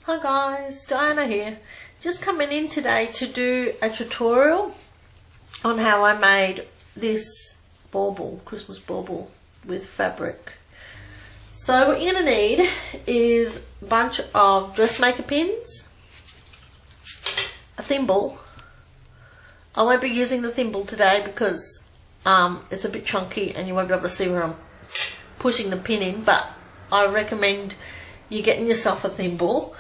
Hi guys, Diana here. Just coming in today to do a tutorial on how I made this bauble, Christmas bauble with fabric. So what you're going to need is a bunch of dressmaker pins, a thimble. I won't be using the thimble today because it's a bit chunky and you won't be able to see where I'm pushing the pin in, but I recommend you getting yourself a thimble.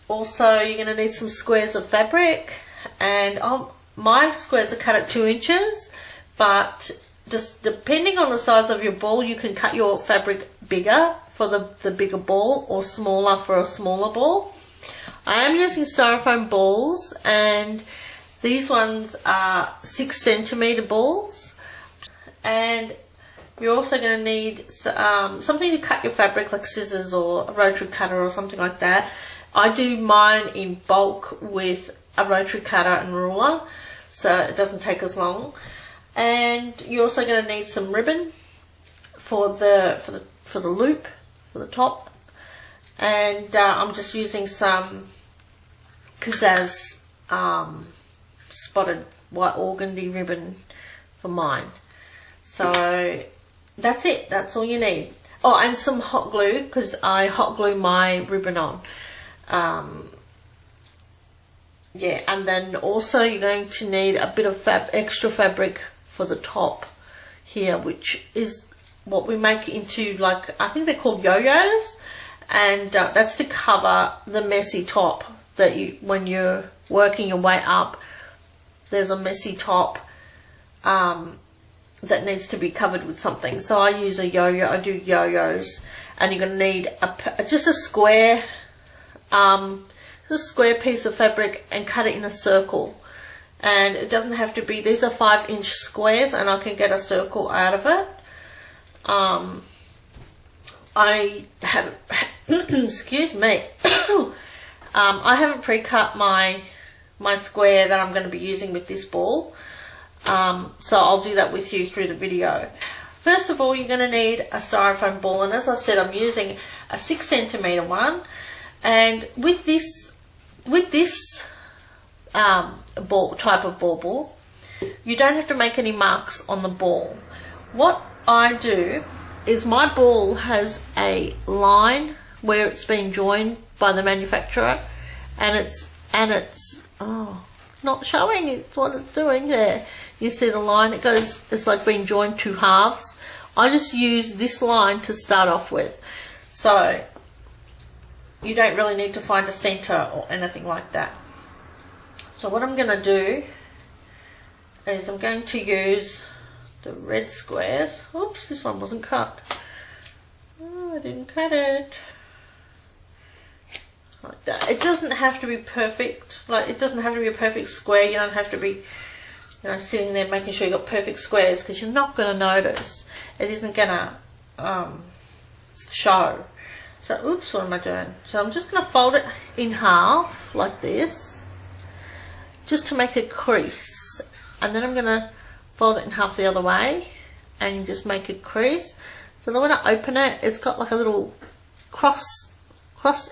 Also you're going to need some squares of fabric, and my squares are cut at 2 inches, but just depending on the size of your ball you can cut your fabric bigger for the bigger ball or smaller for a smaller ball. I am using styrofoam balls, and these ones are 6 centimeter balls, and you're also going to need something to cut your fabric, like scissors or a rotary cutter or something like that. I do mine in bulk with a rotary cutter and ruler, so it doesn't take as long. And you're also going to need some ribbon for the loop for the top. And I'm just using some Kazaz spotted white organdy ribbon for mine. So that's it. That's all you need. Oh, and some hot glue, because I hot glue my ribbon on. Yeah, and then also you're going to need a bit of extra fabric for the top here, which is what we make into, like, I think they're called yo-yos, and that's to cover the messy top that when you're working your way up, there's a messy top that needs to be covered with something. So I use a yo-yo. I do yo-yos, and you're going to need just a square piece of fabric and cut it in a circle. And it doesn't have to be, these are 5-inch squares, and I can get a circle out of it. I haven't excuse me. I haven't pre-cut my square that I'm going to be using with this ball. So I'll do that with you through the video. First of all, you're going to need a styrofoam ball, and as I said, I'm using a 6 centimeter one. And with this type of bauble, you don't have to make any marks on the ball. What I do is my ball has a line where it's been joined by the manufacturer, and it's not showing. It's what it's doing there. You see the line, it's like being joined 2 halves. I just use this line to start off with, so you don't really need to find a center or anything like that. So what I'm going to do is I'm going to use the red squares. Oops, this one wasn't cut. Oh, I didn't cut it. Like that. It doesn't have to be perfect. Like, it doesn't have to be a perfect square. You don't have to be, sitting there making sure you've got perfect squares, because you're not going to notice. It isn't going to show. So, oops, what am I doing? So I'm just going to fold it in half like this, just to make a crease. And then I'm going to fold it in half the other way and just make a crease. So then when I open it, it's got like a little cross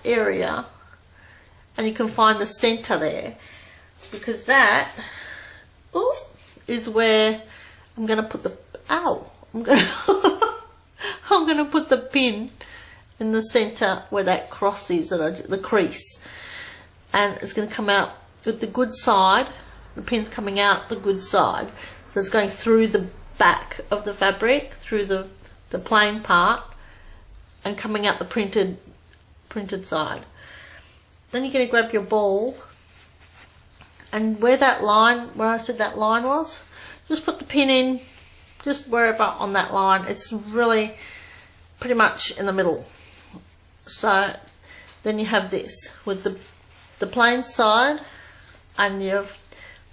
area, and you can find the center there, because that is where I'm going to put the I'm going to put the pin in the center where that cross is, the crease, and it's going to come out with the good side. The pin's coming out the good side, so it's going through the back of the fabric, through the plain part, and coming out the printed side. Then you're going to grab your ball, and where I said that line was, just put the pin in, just wherever on that line. It's really pretty much in the middle. So then you have this with the plain side and your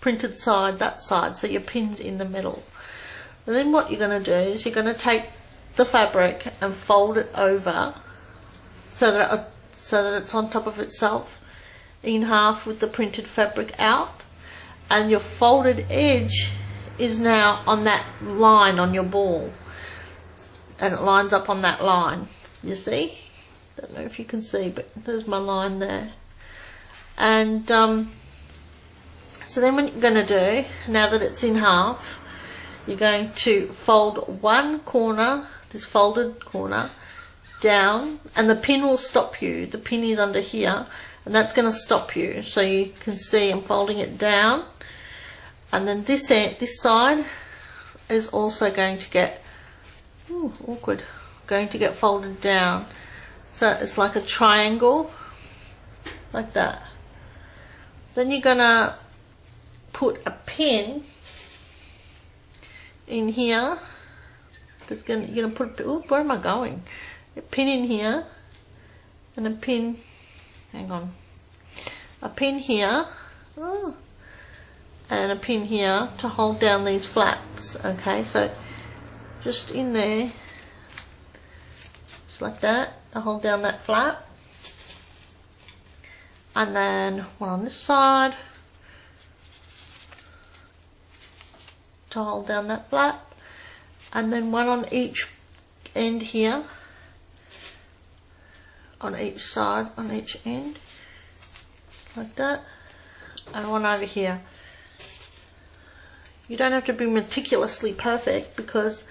printed side, that side, so your pin's in the middle. And then what you're going to do is you're going to take the fabric and fold it over so that it's on top of itself in half with the printed fabric out, and your folded edge is now on that line on your ball, and it lines up on that line, you see. Don't know if you can see, but there's my line there. And so then what you're going to do, now that it's in half, you're going to fold one corner, this folded corner, down, and the pin will stop you. The pin is under here, and that's going to stop you. So you can see I'm folding it down, and then this side is also going to get going to get folded down. So it's like a triangle, like that. Then you're gonna put a pin in here. You're gonna put. Where am I going? A pin in here, and a pin. Hang on. A pin here. Oh, and a pin here to hold down these flaps. Okay, so just in there, just like that, to hold down that flap, and then one on this side to hold down that flap, and then one on each end here, on each side, on each end, like that, and one over here. You don't have to be meticulously perfect because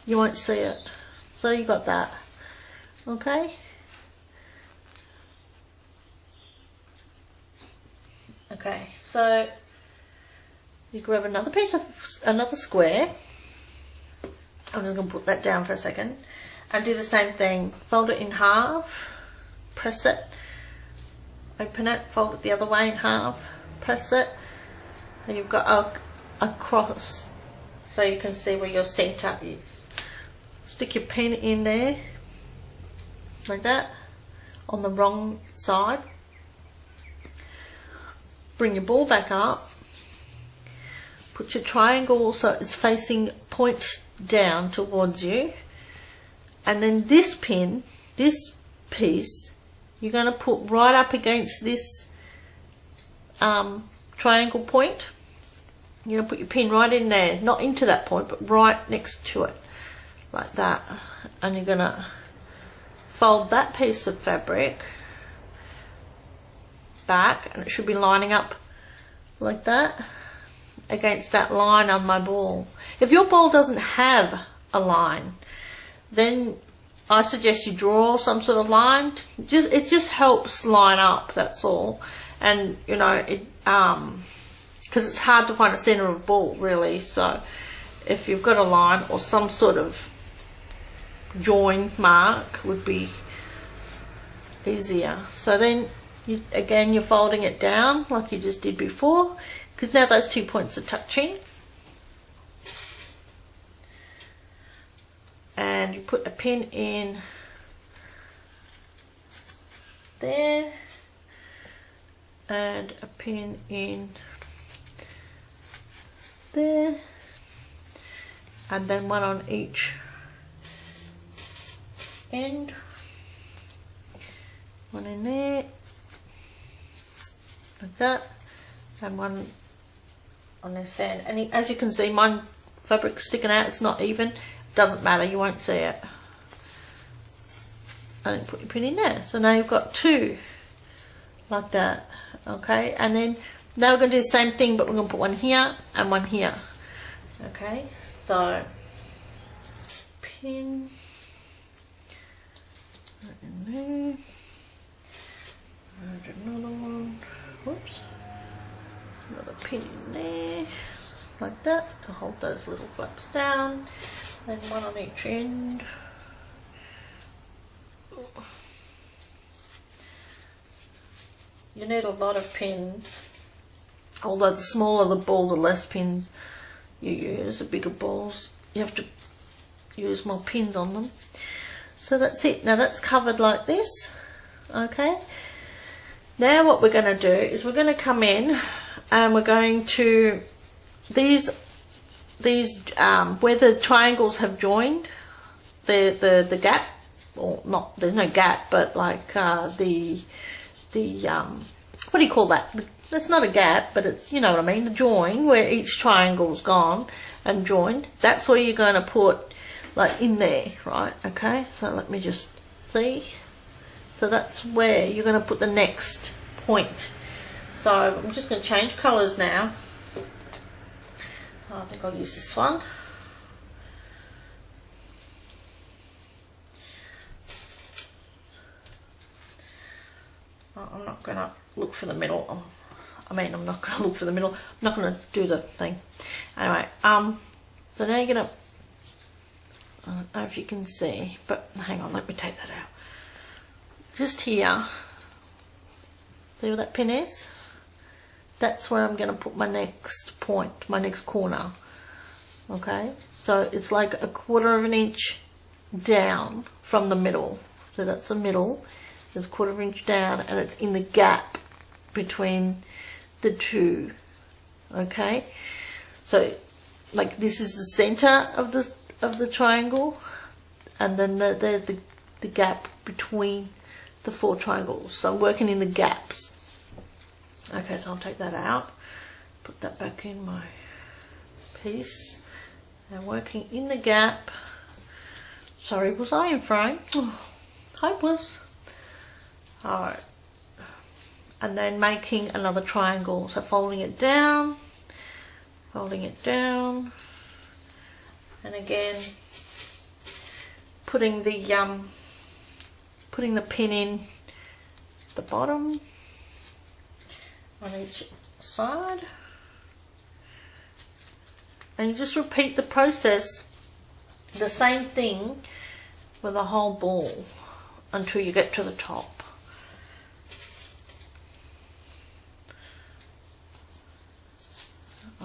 you won't see it. So you got that. Okay? Okay, so you grab another piece of, another square. I'm just going to put that down for a second. And do the same thing. Fold it in half. Press it. Open it. Fold it the other way in half. Press it. And you've got a cross, so you can see where your center is. Stick your pin in there like that on the wrong side. Bring your ball back up, put your triangle so it's facing point down towards you, and then this pin, this piece, you're going to put right up against this triangle point. You're going to put your pin right in there, not into that point, but right next to it, like that. And you're going to fold that piece of fabric back, and it should be lining up like that against that line on my ball. If your ball doesn't have a line, then I suggest you draw some sort of line. It just helps line up, that's all. And you know, because it's hard to find a center of ball really, so if you've got a line or some sort of join mark would be easier. So then again you're folding it down like you just did before, because now those 2 points are touching, and you put a pin in there and a pin in there, and then one on each end, one in there like that, and one on this end. And as you can see, mine fabric's sticking out, it's not even, doesn't matter, you won't see it. And then put your pin in there. So now you've got two like that. Okay, and then now we're going to do the same thing, but we're going to put one here and one here. Okay, so pin in there, and another one, whoops, another pin in there, like that, to hold those little flaps down, and one on each end. You need a lot of pins, although the smaller the ball, the less pins you use. The bigger balls, you have to use more pins on them. So that's it. Now that's covered like this. Okay. Now what we're going to do is we're going to come in and we're going to these where the triangles have joined, the gap, or not, there's no gap, but like the what do you call that? That's not a gap, but it's, you know what I mean, the join where each triangle's gone and joined. That's where you're going to put like in there, right? Okay, so let me just see. So that's where you're going to put the next point. So I'm just going to change colours now. I think I'll use this one. I'm not going to look for the middle. I'm not going to look for the middle. I'm not going to do the thing. Anyway, so now you're going to, I don't know if you can see, but hang on, let me take that out. Just here, see where that pin is? That's where I'm going to put my next point, my next corner. Okay, so it's like 1/4 of an inch down from the middle. So that's the middle. There's 1/4 of an inch down, and it's in the gap between the two. Okay, so like this is the center of the triangle, and then there's the gap between the 4 triangles. So I'm working in the gaps. Okay, so I'll take that out, put that back in my piece, and working in the gap. Sorry, was I in frame? Oh, hopeless. Alright, and then making another triangle. So folding it down, and again putting the pin in the bottom on each side, and you just repeat the process, the same thing with the whole ball until you get to the top.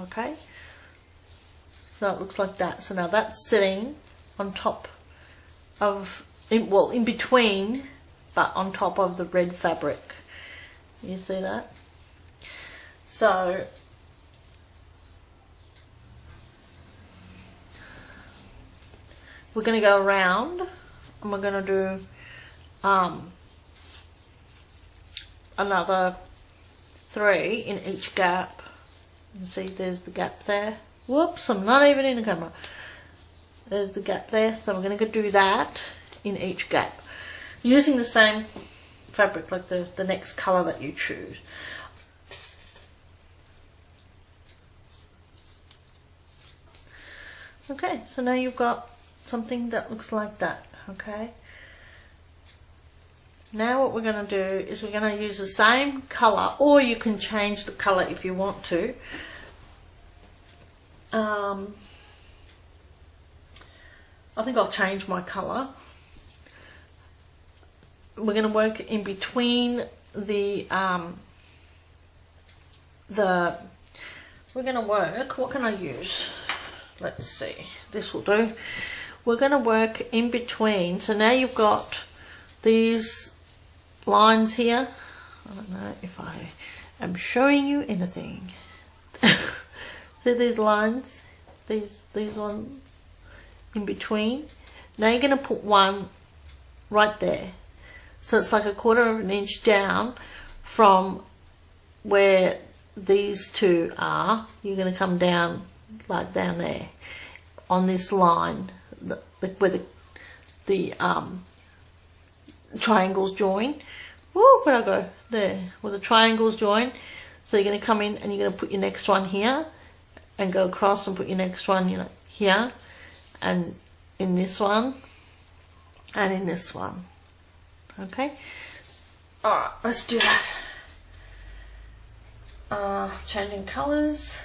Okay, so it looks like that. So now that's sitting on top of, in between, but on top of the red fabric. You see that? So we're going to go around, and we're going to do another 3 in each gap. You see there's the gap there. Whoops, I'm not even in the camera. There's the gap there, so we're going to do that in each gap using the same fabric, like the next colour that you choose. Okay, so now you've got something that looks like that. Okay, now what we're going to do is we're going to use the same colour, or you can change the colour if you want to. I think I'll change my colour. We're going to work in between we're going to work, what can I use? Let's see, this will do. We're going to work in between. So now you've got these lines here. I don't know if I am showing you anything. See these lines? These ones in between. Now you're going to put one right there. So it's like 1/4 of an inch down from where these two are. You're going to come down, like down there, on this line, where the triangles join. Woo, where'd I go? There, where the triangles join. So you're going to come in and you're going to put your next one here, and go across and put your next one, you know, here, and in this one, and in this one. Okay. All right, let's do that. Changing colours.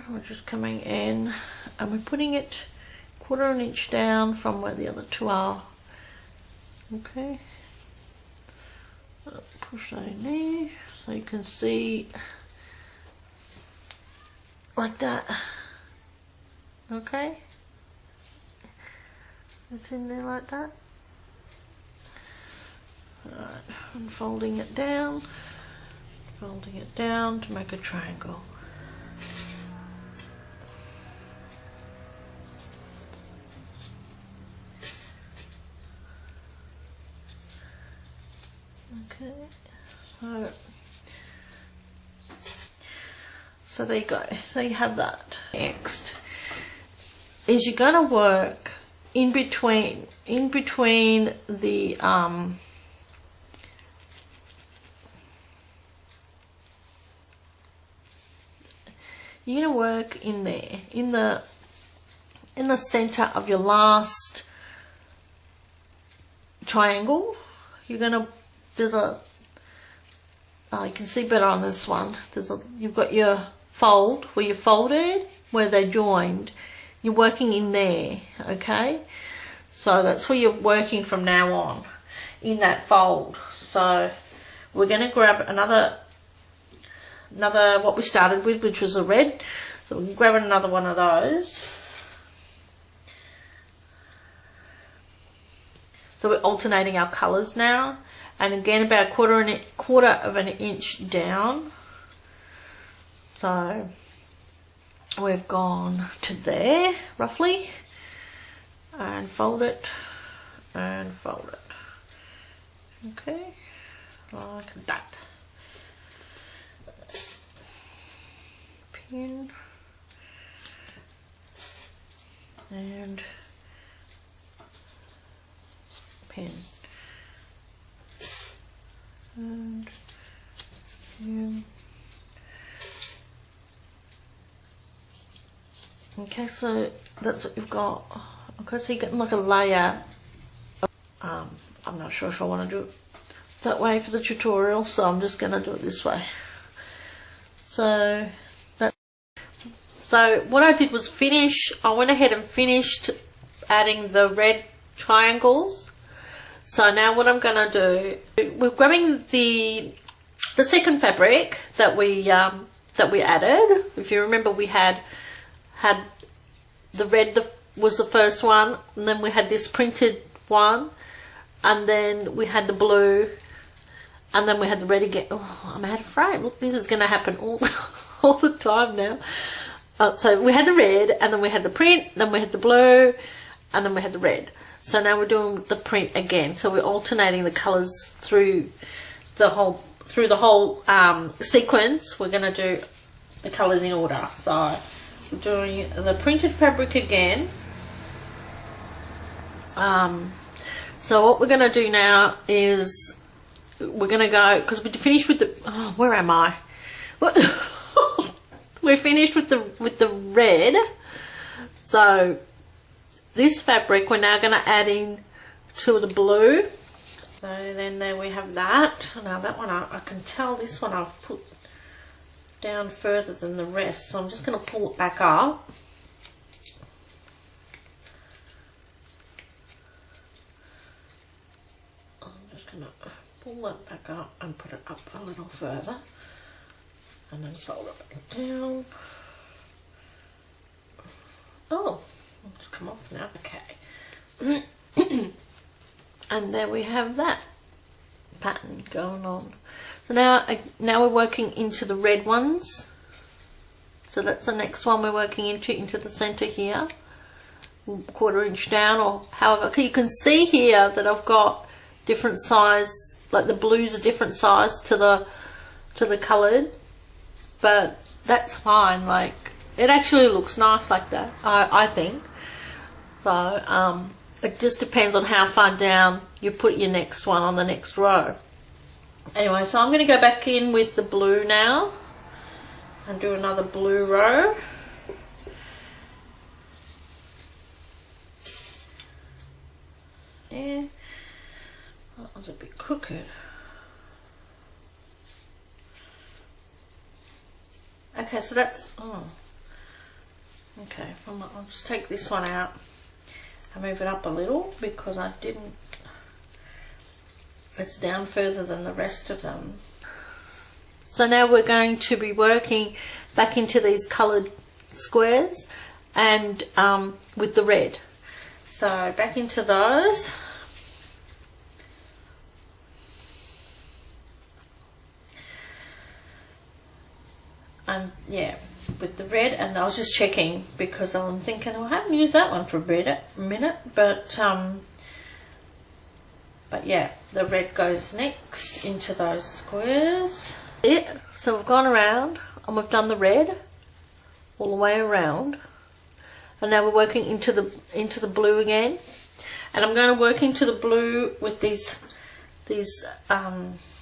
We're just coming in and we're putting it 1/4 of an inch down from where the other two are. Okay, push that in there so you can see like that. Okay, it's in there like that. Alright, and folding it down to make a triangle. Okay, so there you go. So you have that. Next is you're going to work in between the you're going to work in there, in the center of your last triangle. You're going to, there's a, you can see better on this one. You've got your fold where you folded, where they joined. You're working in there, okay? So that's where you're working from now on, in that fold. So we're going to grab another what we started with, which was a red. So we'll grab another one of those. So we're alternating our colours now, and again about a quarter of an inch down. So we've gone to there roughly, and fold it and fold it. Okay, like that. Pin and pin and pin. Okay, so that's what you've got. Okay, so you're getting like a layer. I'm not sure if I want to do it that way for the tutorial, so I'm just going to do it this way. So what I did was I went ahead and finished adding the red triangles. So now what I'm going to do, we're grabbing the second fabric that we added. If you remember, we had the red was the first one, and then we had this printed one, and then we had the blue, and then we had the red again. Oh, I'm out of frame. Look, this is going to happen all the time now. So we had the red, and then we had the print, then we had the blue, and then we had the red. So now we're doing the print again. So we're alternating the colours through the whole sequence. We're going to do the colours in order. So we're doing the printed fabric again. So what we're going to do now is we're going to go, because we finished with the, where am I? What? We're finished with the red. So this fabric we're now going to add in to the blue. So then there we have that. Now that one I can tell this one I've put down further than the rest, so I'm just going to pull it back up. I'm just going to pull that back up and put it up a little further, and then fold it back down. Oh, it's come off now. Okay. And there we have that pattern going on. So now we're working into the red ones. So that's the next one we're working into the center here, quarter inch down, or however. You can see here that I've got different size, like the blues are different size to the coloured, but that's fine. Like, it actually looks nice like that, I think. So it just depends on how far down you put your next one on the next row. Anyway, so I'm going to go back in with the blue now and do another blue row. Yeah, that was a bit crooked. Okay, so that's, okay, I'll just take this one out and move it up a little, because I didn't, it's down further than the rest of them. So now we're going to be working back into these coloured squares and with the red. So back into those. And yeah, with the red, and I was just checking because I'm thinking, I haven't used that one for a minute, but But yeah, the red goes next into those squares. Yeah, so we've gone around and we've done the red all the way around, and now we're working into the blue again. And I'm going to work into the blue with these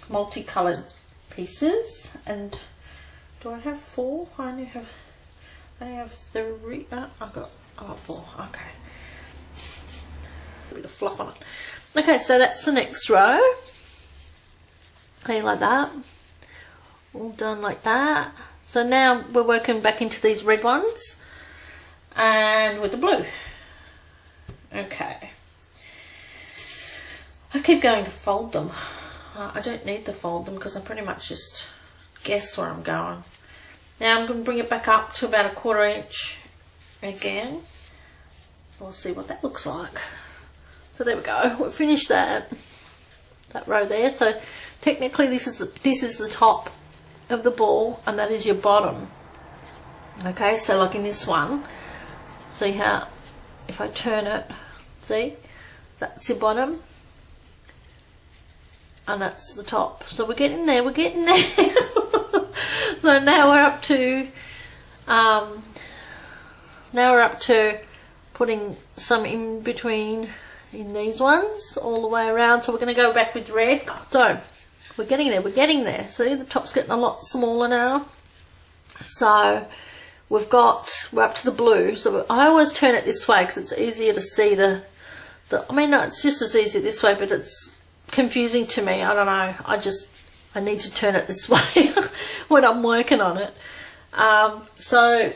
multicolored pieces. And do I have 4? I only have 3. I've got 4. Okay. A bit of fluff on it. Okay, so that's the next row. Okay, like that. All done like that. So now we're working back into these red ones and with the blue. Okay. I keep going to fold them. I don't need to fold them because I pretty much just guess where I'm going. Now I'm going to bring it back up to about 1/4 inch again. We'll see what that looks like. So there we go. We've finished that row there. So technically this is the top of the ball and that is your bottom. Okay, so like in this one, see how if I turn it, see, that's your bottom and that's the top. So we're getting there, So now we're up to putting some in between in these ones all the way around. So we're going to go back with red. So we're getting there. See, the top's getting a lot smaller now. So we're up to the blue. So I always turn it this way because it's easier to see I mean, no, it's just as easy this way, but it's confusing to me. I don't know. I need to turn it this way when I'm working on it. So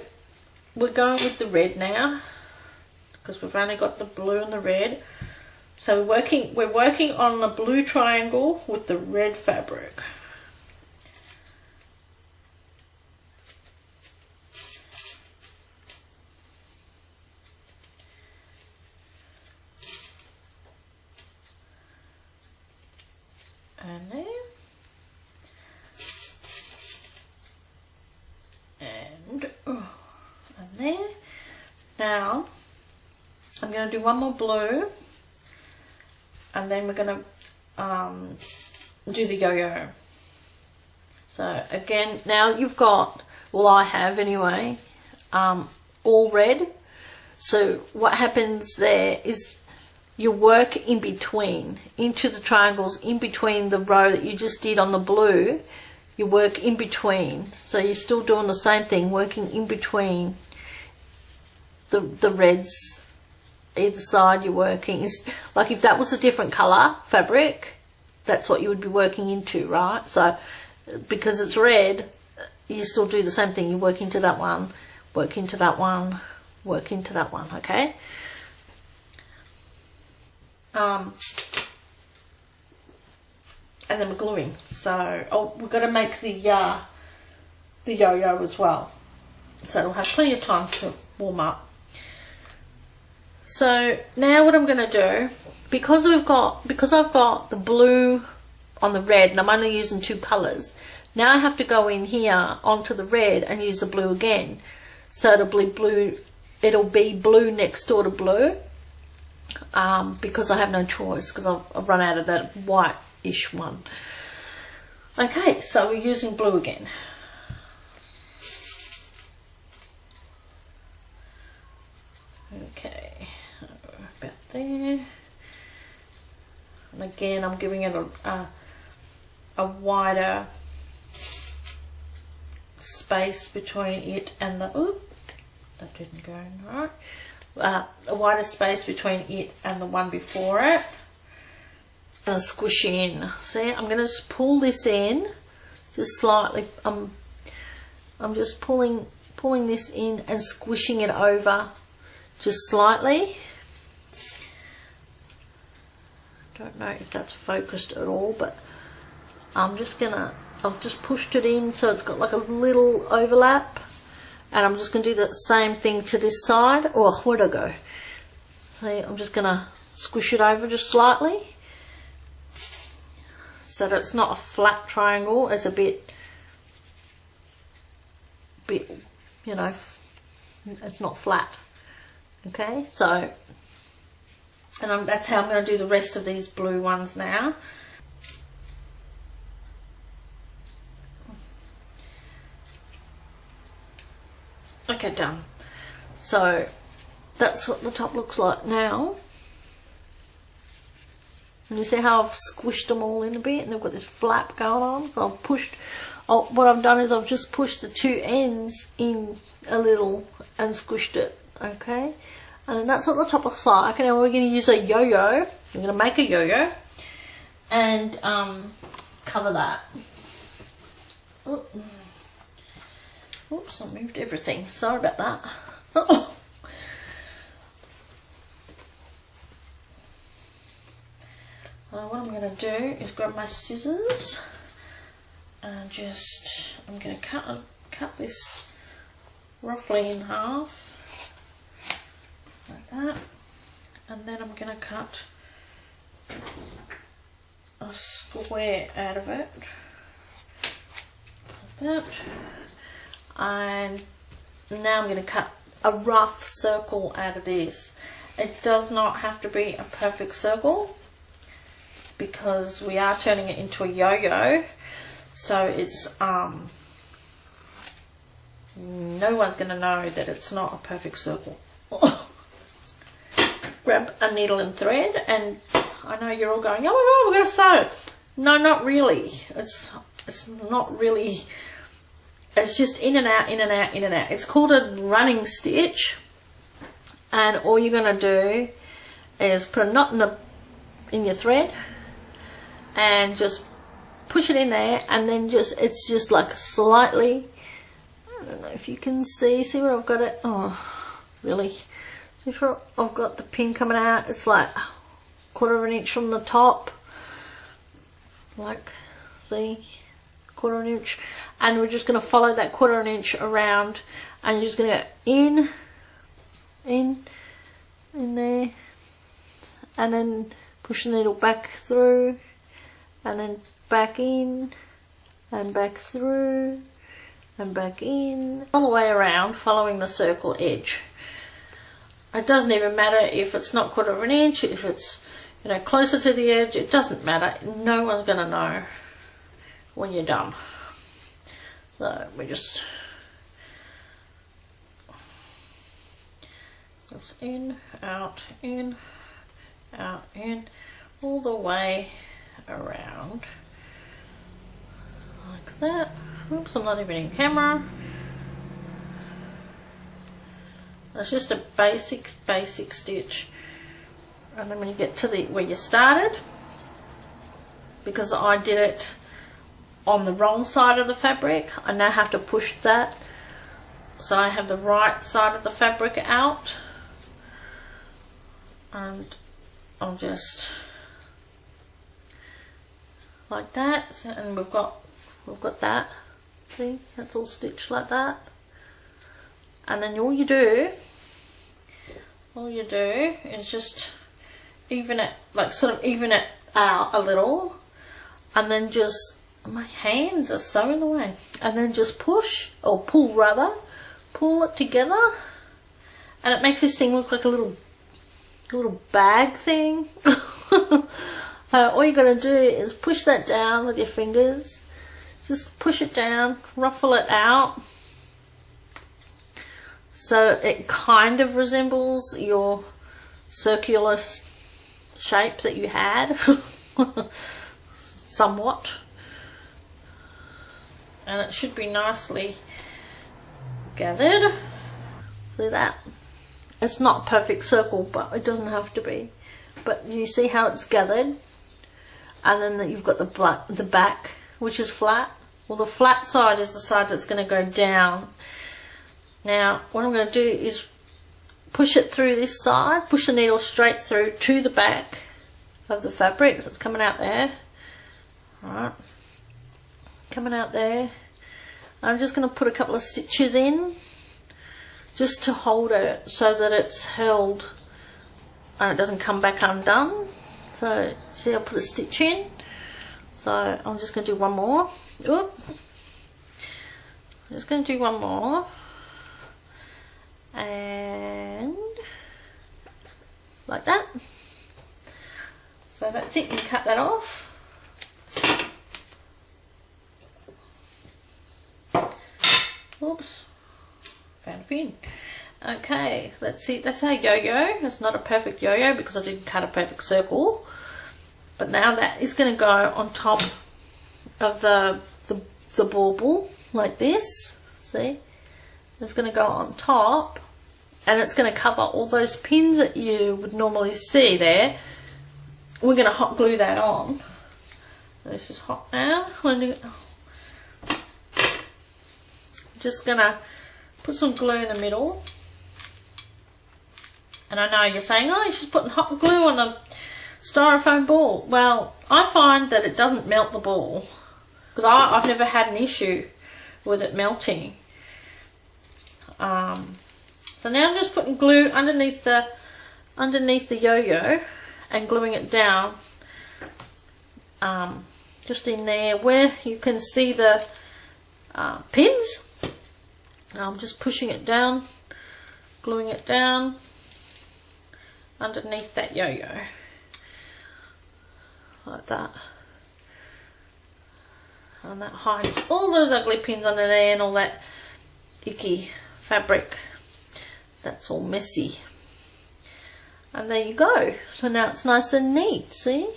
we're going with the red now because we've only got the blue and the red. So we're working on the blue triangle with the red fabric. And there. And there. Now I'm going to do one more blue and then we're going to do the yo-yo. So again, now you've got, well, I have anyway, all red. So what happens there is you work in between, into the triangles in between the row that you just did on the blue. You work in between, so you're still doing the same thing, working in between the reds. Either side you're working. Like if that was a different colour fabric, that's what you would be working into, right? So because it's red, you still do the same thing. You work into that one, work into that one, work into that one, okay? And then we're gluing. So we've got to make the yo-yo as well. So it'll have plenty of time to warm up. So now what I'm going to do, because I've got the blue on the red and I'm only using 2 colours, now I have to go in here onto the red and use the blue again. So it'll be blue next door to blue, because I have no choice because I've run out of that white-ish one. Okay, so we're using blue again. Okay, about there. And again, I'm giving it a wider space between it and the, oop, that didn't go right. A wider space between it and the one before it. I'm going to squish in. See, I'm going to just pull this in, just slightly. I'm just pulling this in and squishing it over, just slightly. Don't know if that's focused at all, but I've just pushed it in so it's got like a little overlap, and I'm just going to do the same thing to this side. Oh, where'd I go? See, I'm just going to squish it over just slightly so that it's not a flat triangle. It's a bit, you know, it's not flat. Okay, so And that's how I'm going to do the rest of these blue ones now. Okay, done. So that's what the top looks like now. And you see how I've squished them all in a bit and they've got this flap going on. So I've pushed, what I've done is I've just pushed the two ends in a little and squished it, okay? And then that's what the top looks like. And now we're going to use a yo-yo. We're going to make a yo-yo and cover that. Oops, I moved everything. Sorry about that. What I'm going to do is grab my scissors and I'm going to cut this roughly in half, like that, and then I'm going to cut a square out of it, like that, and now I'm going to cut a rough circle out of this. It does not have to be a perfect circle, because we are turning it into a yo-yo, so it's no one's going to know that it's not a perfect circle. Grab a needle and thread, and I know you're all going, oh my god, we're going to sew. No, not really. It's not really. It's just in and out, in and out, in and out. It's called a running stitch, and all you're going to do is put a knot in your thread and just push it in there, and then it's just like slightly, I don't know if you can see where I've got it. Oh, really? See where I've got the pin coming out? It's like 1/4 of an inch from the top, like, see, 1/4 of an inch, and we're just going to follow that 1/4 of an inch around, and you're just going to go in there, and then push the needle back through, and then back in, and back through, and back in, all the way around, following the circle edge. It doesn't even matter if it's not 1/4 of an inch, if it's, you know, closer to the edge, it doesn't matter. No one's going to know when you're done. So we just goes in, out, in, all the way around like that. Oops, I'm not even in camera. It's just a basic stitch, and then when you get to where you started, because I did it on the wrong side of the fabric, I now have to push that so I have the right side of the fabric out, and I'll just like that, and we've got that, see, that's all stitched like that, and then all you do is just even it, like sort of even it out a little, and then just, my hands are so in the way, and then just push, or pull rather, pull it together, and it makes this thing look like a little bag thing. All you got to do is push that down with your fingers. Just push it down, ruffle it out, so it kind of resembles your circular shape that you had, somewhat. And it should be nicely gathered. See that? It's not a perfect circle, but it doesn't have to be. But you see how it's gathered? And then you've got the back, which is flat. Well, the flat side is the side that's going to go down. Now, what I'm going to do is push it through this side, push the needle straight through to the back of the fabric, so it's coming out there. Alright, coming out there. I'm just going to put a couple of stitches in, just to hold it so that it's held and it doesn't come back undone. So, see, I'll put a stitch in. So, I'm just going to do one more. Oop. I'm just going to do one more. And like that. elastic and cut that off. Oops, found a pin. Okay, let's see, that's our yo-yo. It's not a perfect yo-yo because I didn't cut a perfect circle. But now that is going to go on top of the bauble, like this. See? It's going to go on top, and it's going to cover all those pins that you would normally see there. We're going to hot glue that on. This is hot now. Just going to put some glue in the middle. And I know you're saying, oh, you're just putting hot glue on a styrofoam ball. Well, I find that it doesn't melt the ball, because I've never had an issue with it melting. So now I'm just putting glue underneath the yo-yo and gluing it down, just in there where you can see the pins. I'm just pushing it down, gluing it down underneath that yo-yo, like that. And that hides all those ugly pins under there and all that icky fabric that's all messy. And there you go. So now it's nice and neat, see?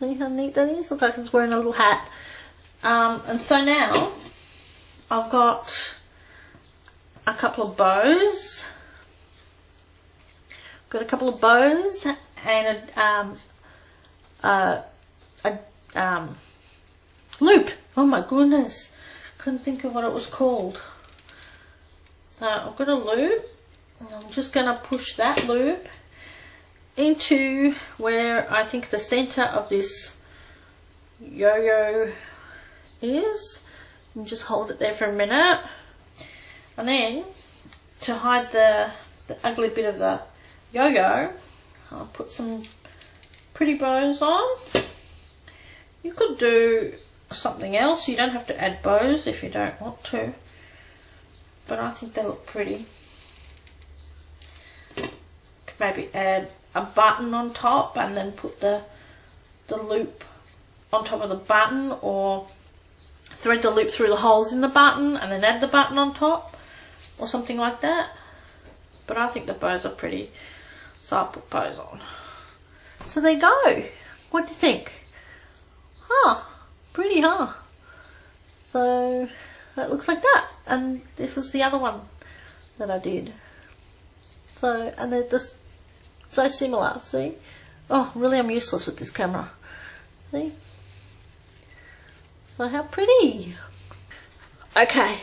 See how neat that is? Looks like it's wearing a little hat. And so now I've got a couple of bows. Got a couple of bows and a loop. Oh my goodness, couldn't think of what it was called. I've got a loop, and I'm just going to push that loop into where I think the center of this yo-yo is, and just hold it there for a minute. And then to hide the ugly bit of the yo-yo, I'll put some pretty bows on. You could do something else. You don't have to add bows if you don't want to, but I think they look pretty. Could maybe add a button on top and then put the loop on top of the button, or thread the loop through the holes in the button and then add the button on top, or something like that. But I think the bows are pretty, so I'll put bows on. So there you go. What do you think? Huh, pretty, huh? So that looks like that, and this is the other one that I did. So, and they're just so similar, see? Oh, really, I'm useless with this camera. See? So how pretty. Okay,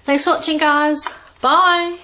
thanks for watching, guys. Bye.